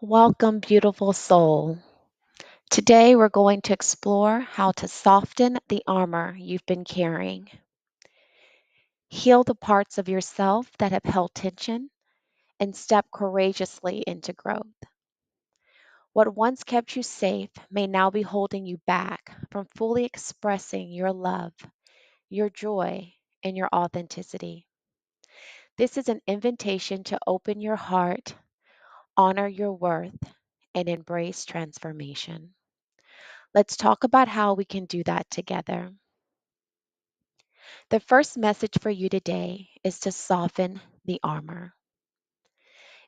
Welcome, beautiful soul. Today we're going to explore how to soften the armor you've been carrying. Heal the parts of yourself that have held tension and step courageously into growth. What once kept you safe may now be holding you back from fully expressing your love, your joy, and your authenticity. This is an invitation to open your heart, honor your worth, and embrace transformation. Let's talk about how we can do that together. The first message for you today is to soften the armor.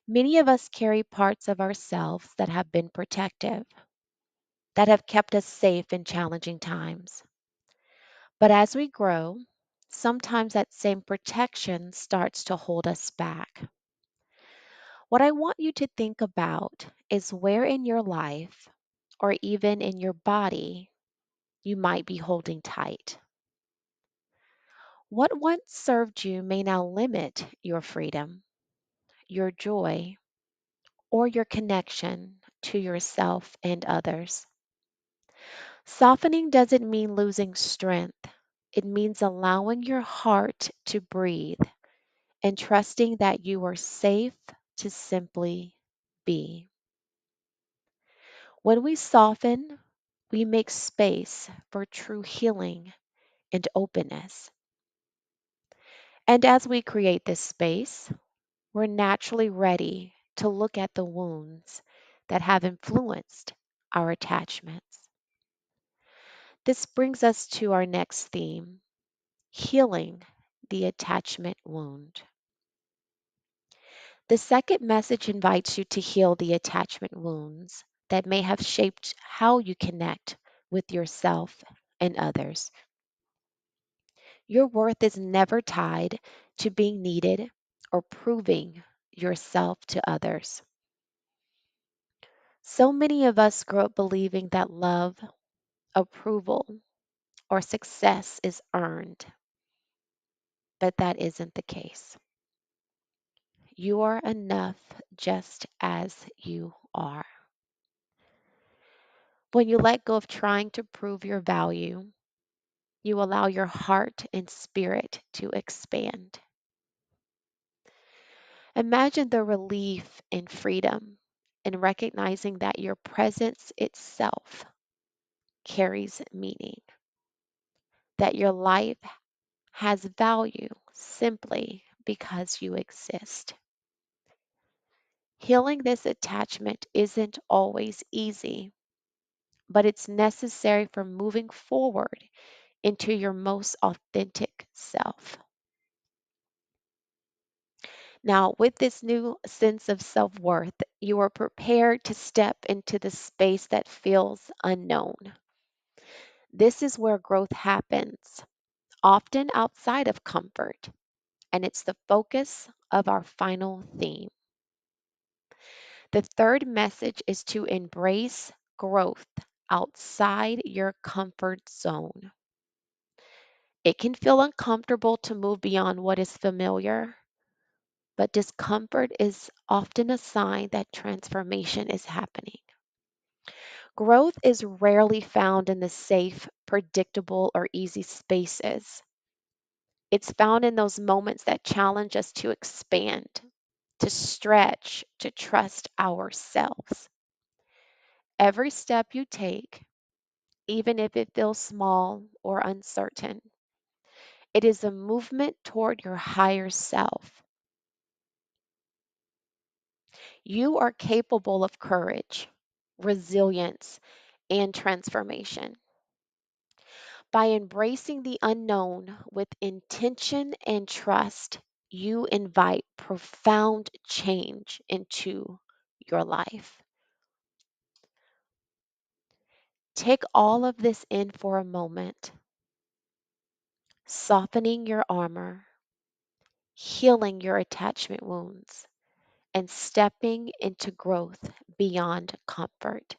Many of us carry parts of ourselves that have been protective, that have kept us safe in challenging times. But as we grow, sometimes that same protection starts to hold us back. What I want you to think about is where in your life or even in your body you might be holding tight. What once served you may now limit your freedom, your joy, or your connection to yourself and others. Softening doesn't mean losing strength, it means allowing your heart to breathe and trusting that you are safe to simply be. When we soften, we make space for true healing and openness. And as we create this space, we're naturally ready to look at the wounds that have influenced our attachments. This brings us to our next theme, healing the attachment wound. The second message invites you to heal the attachment wounds that may have shaped how you connect with yourself and others. Your worth is never tied to being needed or proving yourself to others. So many of us grow up believing that love, approval, or success is earned, but that isn't the case. You are enough just as you are. When you let go of trying to prove your value, you allow your heart and spirit to expand. Imagine the relief and freedom in recognizing that your presence itself carries meaning, that your life has value simply because you exist. Healing this attachment isn't always easy, but it's necessary for moving forward into your most authentic self. Now, with this new sense of self worth, you are prepared to step into the space that feels unknown. This is where growth happens, often outside of comfort, and it's the focus of our final theme. The third message is to embrace growth outside your comfort zone. It can feel uncomfortable to move beyond what is familiar, but discomfort is often a sign that transformation is happening. Growth is rarely found in the safe, predictable, or easy spaces. It's found in those moments that challenge us to expand, to stretch, to trust ourselves. Every step you take, even if it feels small or uncertain, it is a movement toward your higher self. You are capable of courage, resilience, and transformation. By embracing the unknown with intention and trust, you invite profound change into your life. Take all of this in for a moment, softening your armor, healing your attachment wounds, and stepping into growth beyond comfort.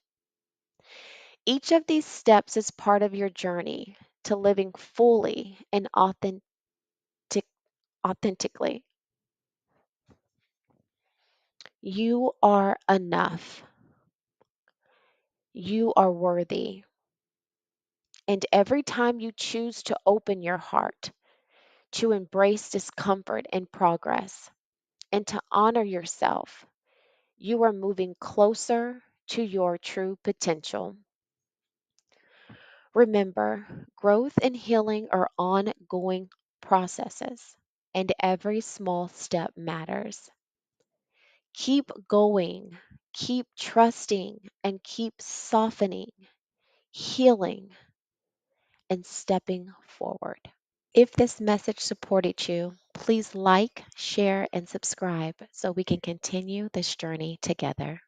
Each of these steps is part of your journey to living fully and authentically. You are enough. You are worthy. And every time you choose to open your heart, to embrace discomfort and progress, and to honor yourself, you are moving closer to your true potential. Remember, growth and healing are ongoing processes, and every small step matters. Keep going, keep trusting, and keep softening, healing, and stepping forward. If this message supported you, please like, share, and subscribe so we can continue this journey together.